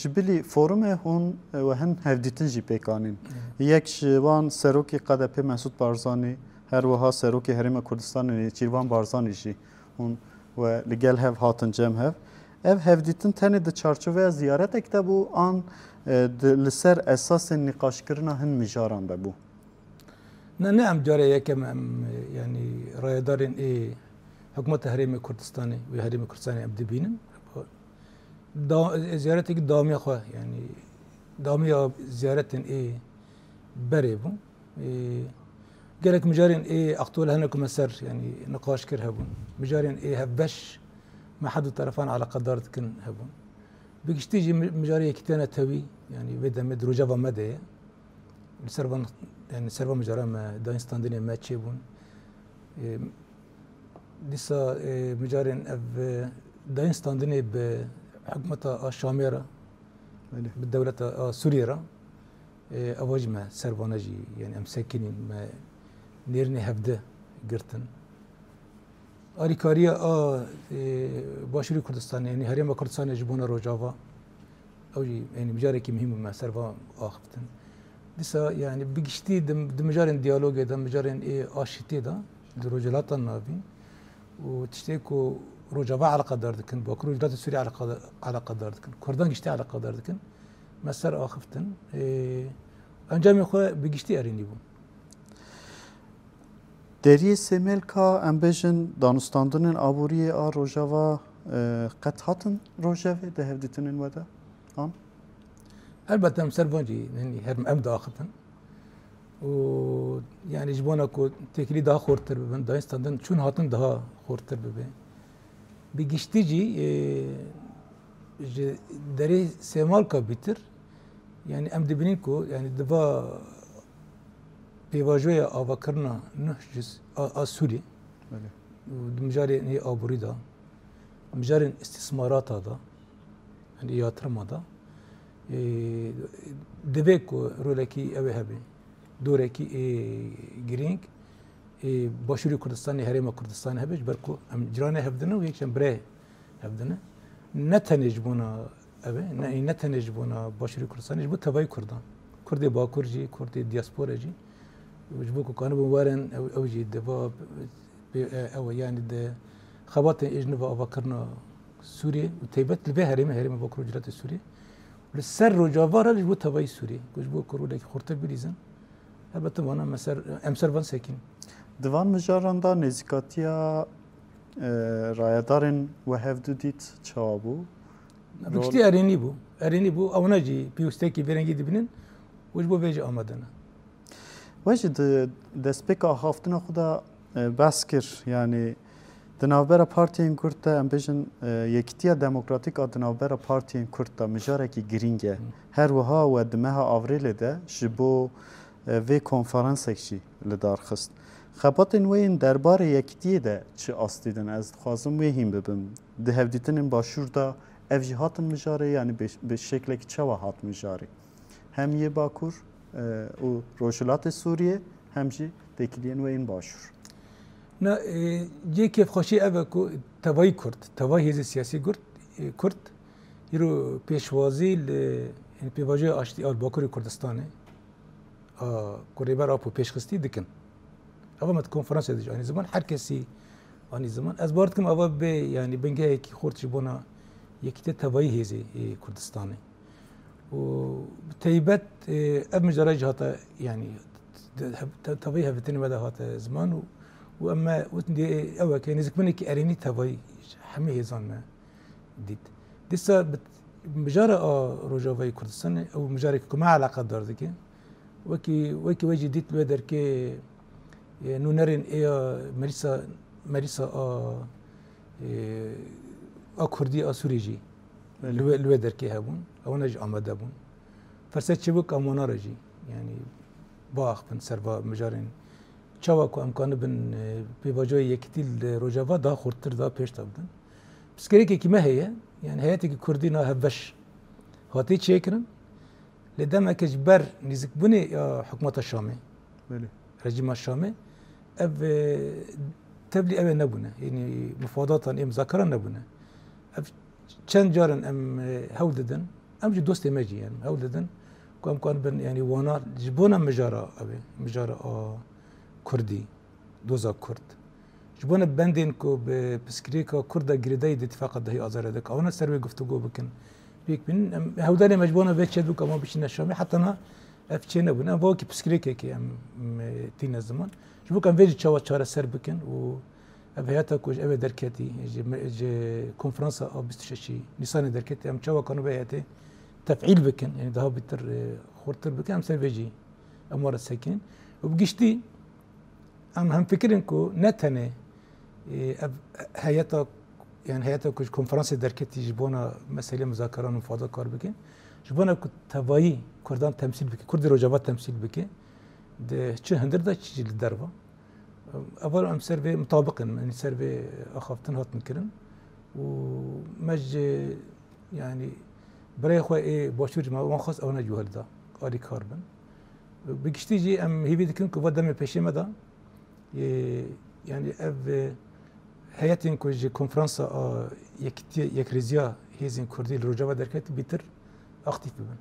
جبلی فورم هون و هن هفدیتن جی پیکانین یک شوان سروکی قدپ مسعود بارزانی هر وها سروکی حریم کردستان چیروان بارزانی جی هون و لگل هف هاتن جم هف ev hevdîtin tenê di çarçoveya ziyaretek de bû an li ser esasên nîqaşkirina hin mijaran de bû. Ne em care yekem em yani rayedarên ê hikûmeta Herêmê Kurdistanê ve Herêmê Kurdistanê em dibînin. Ziyaretekî damiya xwe yani damiya ziyaretên ê berê bû. Gelek mijarên ê aqtol hene ku me ser yani nîqaşkir hebûn. Mijarên ê hev beş ما حد طرفان على قدرت كن هبون بيجتيجي مجاريه كتانه توي يعني بدا مدروجه ومدى السربان يعني سربان مجارا ما داينستاندين ما تشيبون لسه مجارين اف داينستاندين بحكومه الشاميره بالدوله سوريا اواجمه سربانجي يعني امسكينين ما نيرني هفده قرتن آریکاریا باشوری کردستان یعنی هریم کردستان جبونا روجاوا اوجی یعنی مجاری که مهم مسر و آخفتن دیسا یعنی بگشتی دم مجارن دیالوگ دم مجارن آشتی دا دروجلات النابین و تشتی کو روجاوا علاقه داردکن با روجلات سوری علاقه داردکن کردان گشتی علاقه داردکن مسر آخفتن انجام خو بگشتی ارینی بو دریه سملکا ام بجن دانستاندنن آبوری آ روژاوا قد هاتن روژاوی ده هفدیتنین ودا آن؟ البته هم سربانجی یعنی هرم ام داختن و یعنی جبانا کو تکلی daha خورتر ببن دانستاندن چون هاتن daha خورتر ببن بگشتی جی دری سمالکا بیتر yani ام دبینین کو yani دوا پیواژوی آواکرنا نه جز آسوری و مجاری نی آبوری دا مجاری استثمارات دا yani yatırım da deve ko roleki ev hebe doreki grink başuri Kurdistan Herêma Kurdistan hebe berko em cirane hevdine ve yekşem bre hevdine ne tenecbuna ev ne tenecbuna başuri Kurdistan bu tavay Kurdan Kurdi Bakurji Kurdi diasporaji وجبوكو كانوا بوارن أو جي دفا أو يعني ده خبط إجنبا أفكرنا سوريا وتيبت البه هريمة بكرو جرات سوريا ولسر رجافارا اللي جبو تباي سوريا وجبو كرو لك خورتر بليزن البته وانا مسر امسر وان ساكن دوان مجاران دا نزیکاتیا رایدارن و هفدو دیت چابو بكشتي أريني بو أو نجي بيوستيكي بيرنجي دبنين وجبو بيجي آمدنا وجد دسپیکا هافتنا خدا بس کر یعنی دنابرا پارتین کرد ام بیشن یکتیا دموکراتیک دنابرا پارتین کرد مجاره کی گرینگه هر وها و دمها آوریل ده جبو و کنفرانس اکشی لدار خست خباتن وین درباره یکتیه ده چه آستیدن از خوازم ویم ببم ده هفدیتن باشور دا افجیهاتن مجاره یعنی به شکل که چه هات مجاره هم یه باکور و روشلات سوریه همچی دکلین و این باشور. نه جه کیف خوشی اوه کو توای کرد توای هیز سیاسی کرد یرو پیشوازی این پیواژه آشتی آل باکوری کردستانه کوریبر آپو پیشخستی دکن. اول مت کنفرانس دیج آنی زمان هر کسی آنی زمان از بارد کم اول به یعنی بنگه کی خورد بونا یکی توای هیز کردستانه. و تيبت اب مجرى جهات يعني تبيها في التنمية هات زمان واما وتندي اول كان يزك منك اريني تبي حمي هزان ما ديت دسا مجرى رجاوي كردستان او مجرى كما علاقه دار ديك وكي وجه ديت بدر كي نونرين مريسا كردي سوريجي الودر كي هبون او نج آمده بون فرصت چه بک امونا رجی یعنی باخ بن سروا مجارین چوا کو امکان بن پیواجوی یکتیل روجاوا دا خورتر دا پیش تابدن بس کری که کیمه هیه یعنی هیاتی که کردی نه هبش هاتی چه کرن لدم اکج بر نزک بنی حکومت الشامي رژیم الشامي اف تبلي او نبونه يعني مفاوضات مذاکره نبونه چند جارن ام هول ددن ام جي دوست ماجي يعني هول ددن كان بن يعني وانا جبونا مجارة أبي مجارة كردي دوزا كرد جبونا بندين كو بسكريكا كردا جريداي اتفاق الدهي أزاردك أو سروي گفتگو بكن بيك بن هوداني مجبونا بيتشدو كما بيشنا الشامي حتى أنا أفتشينا بنا باكي بسكريكا كي ام تين الزمان جبو كان فيجي تشاوى تشارة سر بكن و أبهاتا كوج أبي دركتي جي كونفرنسا أو بستشي نيسان دركتي أم تشاوى كانوا بيهاتي تفعيل بكن يعني ده بيتر خورتر بكن أم سيرفيجي أمور الساكن وبقشتي أم هم فكرين كو نتني هياتا يعني هياتا كوج كونفرنسا دركتي جبونا مسألة مذاكرة ومفاوضة كار بكن جبونا كو تبايي كردان تمثيل بكن كرد رجابات تمثيل بكن ده چه هندر ده چه الدربة أول أم سيرفي مطابقا يعني سيرفي أخافتن هات مكرن ومج يعني برای خو باشور ما وان خاص اونا جوهر دا آری کاربن بگشتی جی ام هیوی دکن که ودم پیشی مدا يعني اف هيئتين كوج كونفرنسا یک ریزیا هیزین کردی الرجوع درکت بیتر اختیف ببن